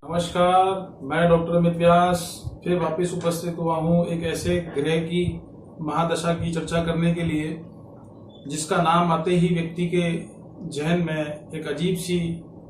नमस्कार, मैं डॉक्टर अमित व्यास फिर वापस उपस्थित हुआ हूँ एक ऐसे ग्रह की महादशा की चर्चा करने के लिए जिसका नाम आते ही व्यक्ति के जहन में एक अजीब सी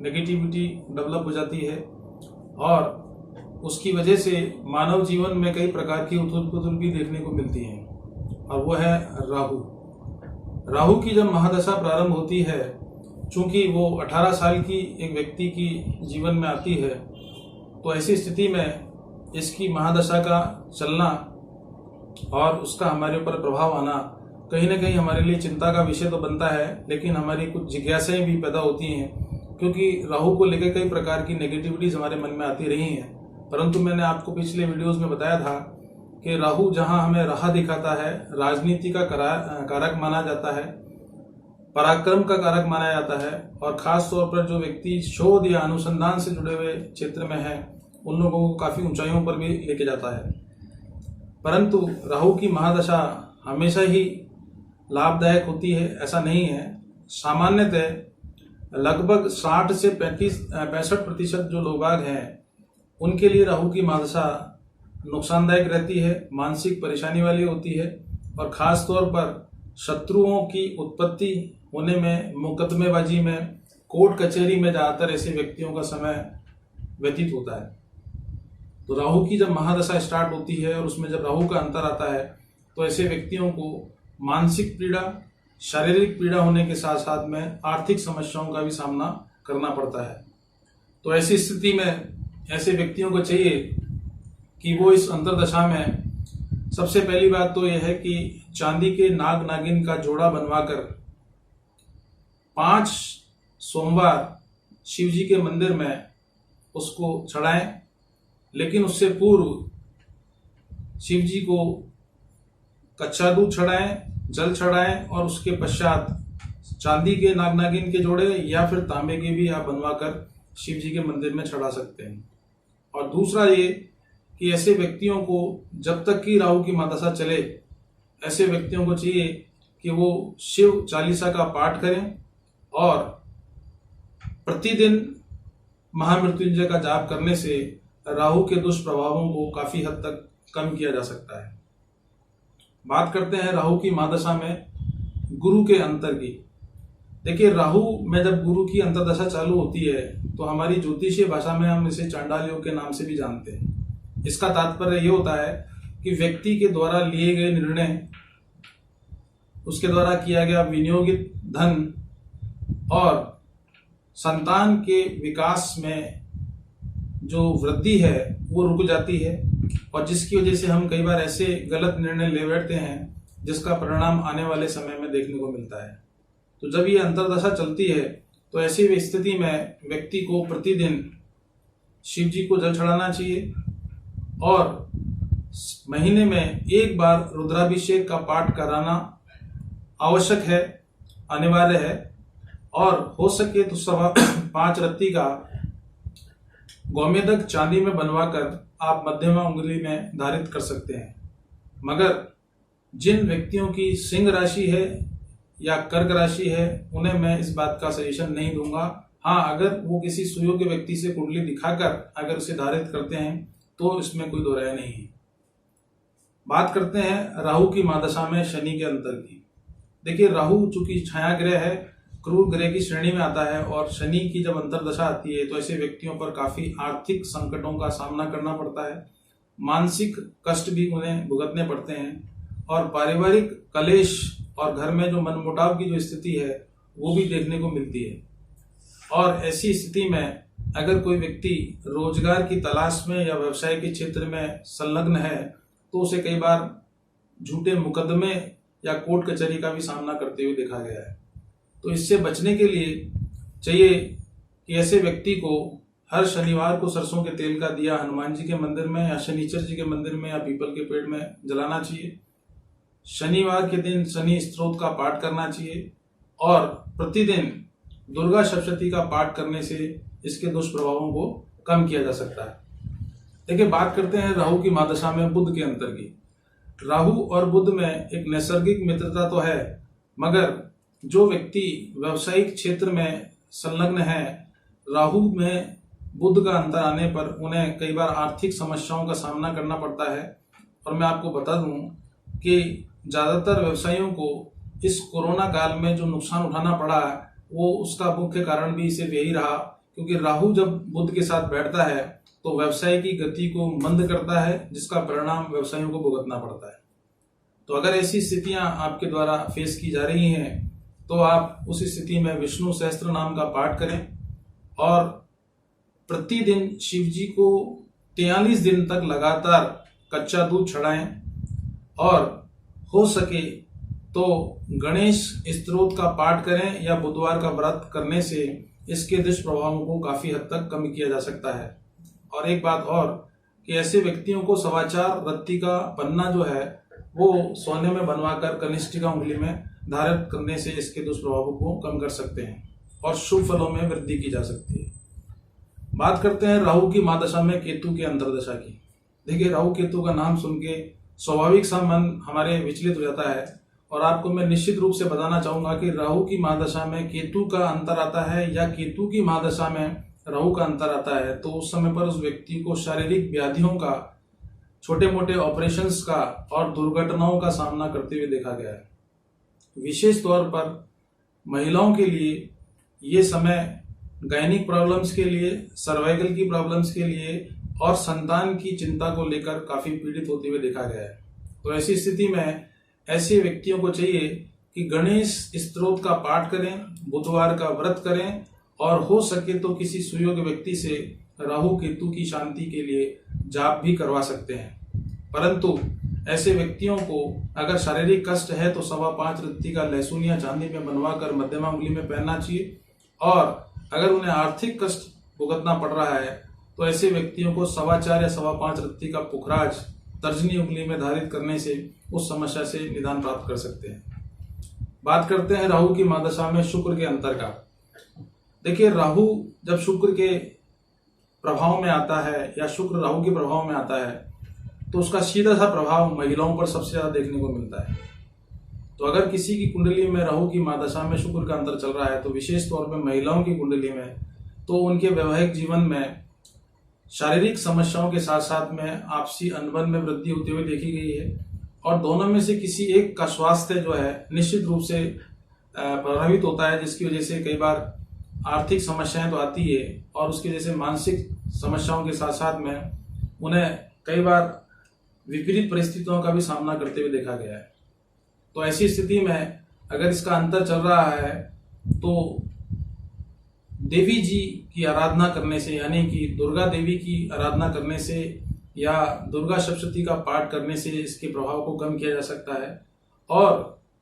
नेगेटिविटी डेवलप हो जाती है और उसकी वजह से मानव जीवन में कई प्रकार की उथल पुथल भी देखने को मिलती है और वो है राहु। राहु की जब महादशा प्रारंभ होती है, चूंकि वो 18 साल की एक व्यक्ति की जीवन में आती है, तो ऐसी स्थिति में इसकी महादशा का चलना और उसका हमारे ऊपर प्रभाव आना कहीं ना कहीं हमारे लिए चिंता का विषय तो बनता है, लेकिन हमारी कुछ जिज्ञासाएं भी पैदा होती हैं क्योंकि राहु को लेकर कई प्रकार की नेगेटिविटीज हमारे मन में आती रही हैं। परंतु मैंने आपको पिछले वीडियोस में बताया था कि राहु जहां हमें राह दिखाता है, राजनीति का कारक माना जाता है, पराक्रम का कारक माना जाता है और खास तौर पर जो व्यक्ति शोध या अनुसंधान से जुड़े हुए क्षेत्र में है उन लोगों को काफी ऊंचाइयों पर भी लेके जाता है। परंतु राहु की महादशा हमेशा ही लाभदायक होती है ऐसा नहीं है। सामान्यतः लगभग 60 से 65% जो लोग हैं उनके लिए राहु की महादशा नुकसानदायक रहती है, मानसिक परेशानी वाली होती है और खास तौर पर शत्रुओं की उत्पत्ति होने में, मुकदमेबाजी में, कोर्ट कचहरी में ज्यादातर ऐसे व्यक्तियों का समय व्यतीत होता है। तो राहु की जब महादशा स्टार्ट होती है और उसमें जब राहु का अंतर आता है तो ऐसे व्यक्तियों को मानसिक पीड़ा, शारीरिक पीड़ा होने के साथ साथ में आर्थिक समस्याओं का भी सामना करना पड़ता है। तो ऐसी स्थिति में ऐसे व्यक्तियों को चाहिए कि वो इस अंतरदशा में सबसे पहली बात तो यह है कि चांदी के नाग नागिन का जोड़ा बनवाकर 5 सोमवार शिव जी के मंदिर में उसको चढ़ाएं, लेकिन उससे पूर्व शिव जी को कच्चा दूध चढ़ाएं, जल चढ़ाएं और उसके पश्चात चांदी के नाग नागिन के जोड़े या फिर तांबे के भी आप बनवाकर शिव जी के मंदिर में चढ़ा सकते हैं। और दूसरा ये कि ऐसे व्यक्तियों को जब तक कि राहु की महादशा चले, ऐसे व्यक्तियों को चाहिए कि वो शिव चालीसा का पाठ करें और प्रतिदिन महामृत्युंजय का जाप करने से राहु के दुष्प्रभावों को काफी हद तक कम किया जा सकता है। बात करते हैं राहु की महादशा में गुरु के अंतर की। देखिए, राहु में जब गुरु की अंतरदशा चालू होती है तो हमारी ज्योतिषीय भाषा में हम इसे चांडाल योग के नाम से भी जानते हैं। इसका तात्पर्य ये होता है कि व्यक्ति के द्वारा लिए गए निर्णय, उसके द्वारा किया गया विनियोगित धन और संतान के विकास में जो वृद्धि है वो रुक जाती है और जिसकी वजह से हम कई बार ऐसे गलत निर्णय ले बैठते हैं जिसका परिणाम आने वाले समय में देखने को मिलता है। तो जब ये अंतरदशा चलती है तो ऐसी स्थिति में व्यक्ति को प्रतिदिन शिव जी को जल चढ़ाना चाहिए और महीने में एक बार रुद्राभिषेक का पाठ कराना आवश्यक है, अनिवार्य है और हो सके तो 5 रत्ती का गोमेदक चांदी में बनवाकर आप मध्यमा उंगली में धारित कर सकते हैं। मगर जिन व्यक्तियों की सिंह राशि है या कर्क राशि है उन्हें मैं इस बात का सजेशन नहीं दूंगा। हाँ, अगर वो किसी सुयोग्य व्यक्ति से कुंडली दिखाकर अगर उसे धारित करते हैं तो इसमें कोई दो राय नहीं है। बात करते हैं राहु की महादशा में शनि के अंतर की। देखिए, राहु चूंकि छाया ग्रह है, क्रूर ग्रह की श्रेणी में आता है और शनि की जब अंतरदशा आती है तो ऐसे व्यक्तियों पर काफी आर्थिक संकटों का सामना करना पड़ता है, मानसिक कष्ट भी उन्हें भुगतने पड़ते हैं और पारिवारिक कलेश और घर में जो मनमुटाव की जो स्थिति है वो भी देखने को मिलती है। और ऐसी स्थिति में अगर कोई व्यक्ति रोजगार की तलाश में या व्यवसाय के क्षेत्र में संलग्न है तो उसे कई बार झूठे मुकदमे या कोर्ट कचहरी का भी सामना करते हुए देखा गया है। तो इससे बचने के लिए चाहिए कि ऐसे व्यक्ति को हर शनिवार को सरसों के तेल का दिया हनुमान जी के मंदिर में या शनिचर जी के मंदिर में या पीपल के पेड़ में जलाना चाहिए शनिवार के दिन शनि स्तोत्र का पाठ करना चाहिए और प्रतिदिन दुर्गा सप्तशती का पाठ करने से इसके दुष्प्रभावों को कम किया जा सकता है। देखिए, बात करते हैं राहु की महादशा में बुध के अंतर की। राहु और बुध में एक नैसर्गिक मित्रता तो है, मगर जो व्यक्ति व्यवसायिक क्षेत्र में संलग्न है, राहु में बुध का अंतर आने पर उन्हें कई बार आर्थिक समस्याओं का सामना करना पड़ता है। और मैं आपको बता दूं कि ज्यादातर व्यवसायियों को इस कोरोना काल में जो नुकसान उठाना पड़ा वो उसका मुख्य कारण भी सिर्फ यही रहा, क्योंकि राहु जब बुध के साथ बैठता है तो व्यवसाय की गति को मंद करता है, जिसका परिणाम व्यवसायियों को भुगतना पड़ता है। तो अगर ऐसी स्थितियां आपके द्वारा फेस की जा रही हैं तो आप उस स्थिति में विष्णु सहस्त्र नाम का पाठ करें और प्रतिदिन शिव जी को 43 दिन तक लगातार कच्चा दूध चढ़ाएं और हो सके तो गणेश स्तोत्र का पाठ करें या बुधवार का व्रत करने से इसके दुष्प्रभावों को काफी हद तक कम किया जा सकता है। और एक बात और कि ऐसे व्यक्तियों को समाचार रत्ती का पन्ना जो है वो सोने में बनवाकर कनिष्ठिका उंगली में धारित करने से इसके दुष्प्रभावों को कम कर सकते हैं और शुभ फलों में वृद्धि की जा सकती है। बात करते हैं राहु की महादशा में केतु के अंतर्दशा की। देखिए, राहु केतु का नाम सुन के स्वाभाविक सा मन हमारे विचलित हो जाता है और आपको मैं निश्चित रूप से बताना चाहूंगा कि राहु की महादशा में केतु का अंतर आता है या केतु की महादशा में राहु का अंतर आता है तो उस समय पर उस व्यक्ति को शारीरिक व्याधियों का, छोटे मोटे ऑपरेशंस का और दुर्घटनाओं का सामना करते हुए देखा गया है। विशेष तौर पर महिलाओं के लिए ये समय गायनिक प्रॉब्लम्स के लिए, सर्वाइकल की प्रॉब्लम्स के लिए और संतान की चिंता को लेकर काफी पीड़ित होते हुए देखा गया है। तो ऐसी स्थिति में ऐसे व्यक्तियों को चाहिए कि गणेश स्तोत्र का पाठ करें, बुधवार का व्रत करें और हो सके तो किसी सुयोग्य व्यक्ति से राहु केतु की शांति के लिए जाप भी करवा सकते हैं। परंतु ऐसे व्यक्तियों को अगर शारीरिक कष्ट है तो 5.25 रत्ती का लहसुन या चांदी में बनवाकर मध्यमा उंगली में पहनना चाहिए और अगर उन्हें आर्थिक कष्ट भुगतना पड़ रहा है तो ऐसे व्यक्तियों को 4.25 या 5.25 रत्ती का पुखराज तर्जनी उंगली में धारित करने से उस समस्या से निदान प्राप्त कर सकते हैं। बात करते हैं राहु की महादशा में शुक्र के अंतर का। देखिए, राहु जब शुक्र के प्रभाव में आता है या शुक्र राहु के प्रभाव में आता है तो उसका सीधा सा प्रभाव महिलाओं पर सबसे ज्यादा देखने को मिलता है। तो अगर किसी की कुंडली में राहु की महादशा में शुक्र का अंतर चल रहा है तो विशेष तौर पर महिलाओं की कुंडली में तो उनके वैवाहिक जीवन में शारीरिक समस्याओं के साथ साथ में आपसी अनबन में वृद्धि होती हुई देखी गई है और दोनों में से किसी एक का स्वास्थ्य जो है निश्चित रूप से प्रभावित होता है, जिसकी वजह से कई बार आर्थिक समस्याएं तो आती है और उसकी वजह से मानसिक समस्याओं के साथ साथ में उन्हें कई बार विपरीत परिस्थितियों का भी सामना करते हुए देखा गया है। तो ऐसी स्थिति में अगर इसका अंतर चल रहा है तो देवी जी की आराधना करने से, यानी कि दुर्गा देवी की आराधना करने से या दुर्गा सप्तशती का पाठ करने से इसके प्रभाव को कम किया जा सकता है। और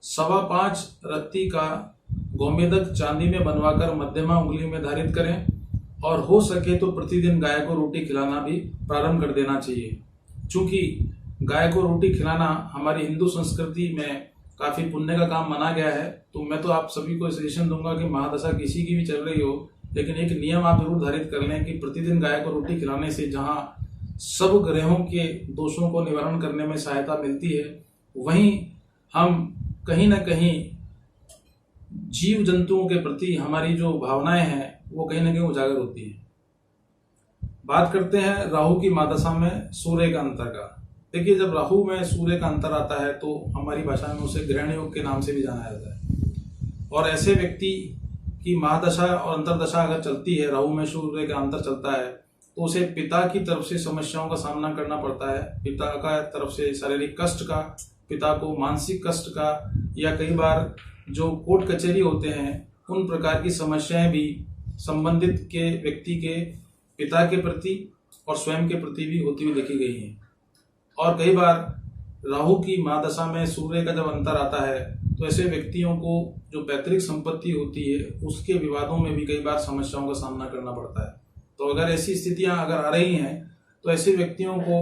5.25 रत्ती का गोमेदक चांदी में बनवाकर मध्यमा उंगली में धारित करें और हो सके तो प्रतिदिन गाय को रोटी खिलाना भी प्रारंभ कर देना चाहिए। चूंकि गाय को रोटी खिलाना हमारी हिंदू संस्कृति में काफी पुण्य का काम माना गया है, तो मैं तो आप सभी को सजेशन दूंगा कि महादशा किसी की भी चल रही हो, लेकिन एक नियम आप जरूर धारित कर लें कि प्रतिदिन गाय को रोटी खिलाने से जहां सब ग्रहों के दोषों को निवारण करने में सहायता मिलती है, वहीं हम कहीं ना कहीं जीव जंतुओं के प्रति हमारी जो भावनाएं हैं वो कहीं ना कहीं उजागर होती है। बात करते हैं राहु की महादशा में सूर्य का अंतर का। देखिए, जब राहु में सूर्य का अंतर आता है तो हमारी भाषा में उसे ग्रहण योग के नाम से भी जाना जाता है और ऐसे व्यक्ति की महादशा और अंतरदशा अगर चलती है, राहु में सूर्य का अंतर चलता है तो उसे पिता की तरफ से समस्याओं का सामना करना पड़ता है। पिता का तरफ से शारीरिक कष्ट का, पिता को मानसिक कष्ट का या कई बार जो कोर्ट कचहरी होते हैं उन प्रकार की समस्याएं भी संबंधित के व्यक्ति के पिता के प्रति और स्वयं के प्रति भी होती हुई देखी गई है। और कई बार राहु की महादशा में सूर्य का जब अंतर आता है तो ऐसे व्यक्तियों को जो पैतृक संपत्ति होती है उसके विवादों में भी कई बार समस्याओं का सामना करना पड़ता है। तो अगर ऐसी स्थितियां अगर आ रही हैं तो ऐसे व्यक्तियों को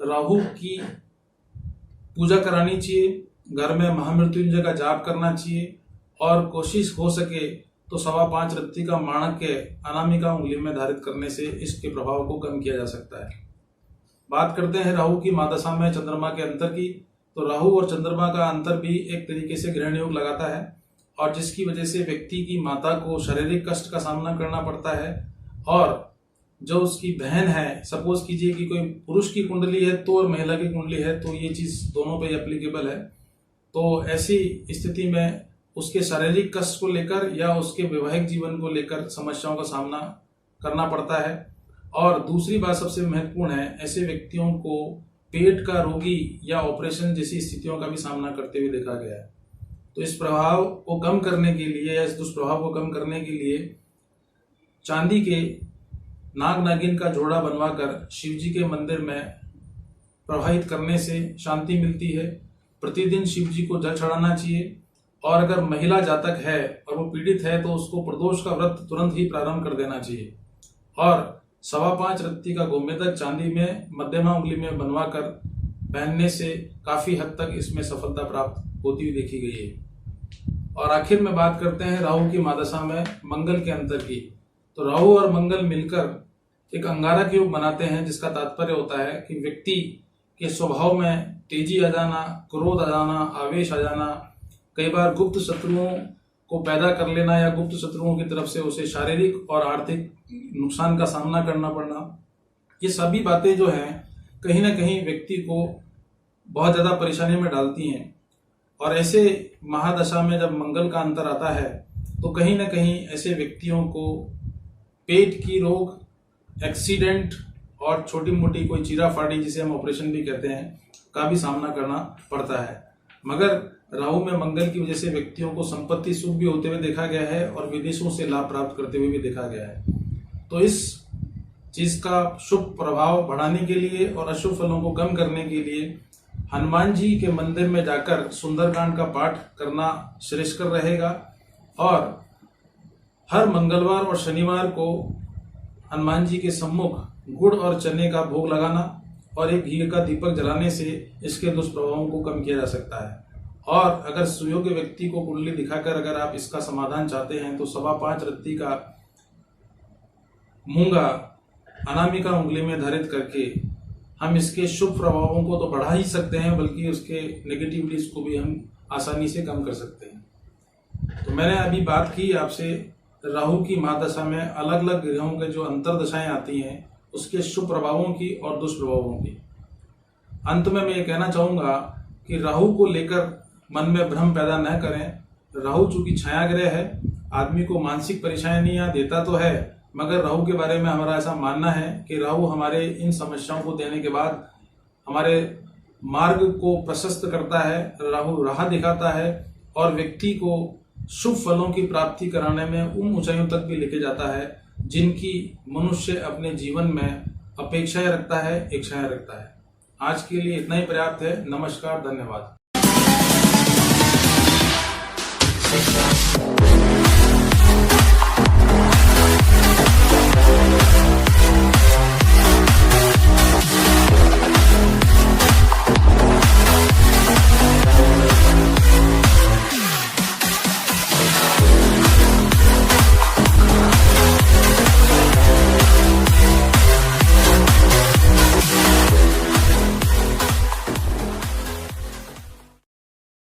राहु की पूजा करानी चाहिए घर में महामृत्युंजय का जाप करना चाहिए और कोशिश हो सके तो 5.25 रत्ती का माणक के अनामिका उंगली में धारित करने से इसके प्रभाव को कम किया जा सकता है। बात करते हैं राहु की महादशा में चंद्रमा के अंतर की। तो राहु और चंद्रमा का अंतर भी एक तरीके से ग्रहण योग लगाता है और जिसकी वजह से व्यक्ति की माता को शारीरिक कष्ट का सामना करना पड़ता है। और जो उसकी बहन है, सपोज कीजिए कि कोई पुरुष की कुंडली है तो और महिला की कुंडली है तो ये चीज दोनों पे एप्लीकेबल है। तो ऐसी स्थिति में उसके शारीरिक कष्ट को लेकर या उसके वैवाहिक जीवन को लेकर समस्याओं का सामना करना पड़ता है। और दूसरी बात सबसे महत्वपूर्ण है, ऐसे व्यक्तियों को पेट का रोगी या ऑपरेशन जैसी स्थितियों का भी सामना करते हुए देखा गया है। तो इस प्रभाव को कम करने के लिए या इस दुष्प्रभाव को कम करने के लिए चांदी के नाग नागिन का जोड़ा बनवाकर शिव जी के मंदिर में प्रवाहित करने से शांति मिलती है। प्रतिदिन शिव जी को जल चढ़ाना चाहिए और अगर महिला जातक है और वो पीड़ित है तो उसको प्रदोष का व्रत तुरंत ही प्रारंभ कर देना चाहिए। और 5.25 रत्ती का गोमेदक चांदी में मध्यमा उंगली में बनवाकर पहनने से काफी हद तक इसमें सफलता प्राप्त होती हुई देखी गई है। और आखिर में बात करते हैं राहु की महादशा में मंगल के अंतर की। तो राहु और मंगल मिलकर एक अंगारक योग बनाते हैं, जिसका तात्पर्य होता है कि व्यक्ति के स्वभाव में तेजी आ जाना, क्रोध आ जाना, आवेश आ जाना, कई बार गुप्त शत्रुओं को पैदा कर लेना या गुप्त शत्रुओं की तरफ से उसे शारीरिक और आर्थिक नुकसान का सामना करना पड़ना, ये सभी बातें जो हैं कहीं ना कहीं व्यक्ति को बहुत ज्यादा परेशानी में डालती हैं। और ऐसे महादशा में जब मंगल का अंतर आता है तो कहीं ना कहीं ऐसे व्यक्तियों को पेट की रोग, एक्सीडेंट और छोटी मोटी कोई चीरा फाड़ी जिसे हम ऑपरेशन भी कहते हैं का भी सामना करना पड़ता है। मगर राहु में मंगल की वजह से व्यक्तियों को संपत्ति सुख भी होते हुए देखा गया है और विदेशों से लाभ प्राप्त करते हुए भी देखा गया है। तो इस चीज का शुभ प्रभाव बढ़ाने के लिए और अशुभ फलों को कम करने के लिए हनुमान जी के मंदिर में जाकर सुंदरकांड का पाठ करना श्रेष्ठकर रहेगा। और हर मंगलवार और शनिवार को हनुमान जी के सम्मुख गुड़ और चने का भोग लगाना और एक घी का दीपक जलाने से इसके दुष्प्रभावों को कम किया जा सकता है। और अगर सुयोग्य व्यक्ति को कुंडली दिखाकर अगर आप इसका समाधान चाहते हैं तो 5.25 रत्ती का मूंगा अनामिका उंगली में धारित करके हम इसके शुभ प्रभावों को तो बढ़ा ही सकते हैं, बल्कि उसके नेगेटिविटीज को भी हम आसानी से कम कर सकते हैं। तो मैंने अभी बात की आपसे राहु की महादशा में अलग अलग ग्रहों के जो अंतरदशाएं आती हैं उसके शुभ प्रभावों की और दुष्प्रभावों की। अंत में मैं ये कहना चाहूंगा कि राहु को लेकर मन में भ्रम पैदा न करें। राहु चूंकि छाया ग्रह है, आदमी को मानसिक परेशानियां देता तो है, मगर राहु के बारे में हमारा ऐसा मानना है कि राहु हमारे इन समस्याओं को देने के बाद हमारे मार्ग को प्रशस्त करता है, राहु राह दिखाता है और व्यक्ति को शुभ फलों की प्राप्ति कराने में उन ऊंचाइयों तक भी लेके जाता है जिनकी मनुष्य अपने जीवन में अपेक्षाएं रखता है, इच्छाएं रखता है। आज के लिए इतना ही पर्याप्त है। नमस्कार, धन्यवाद।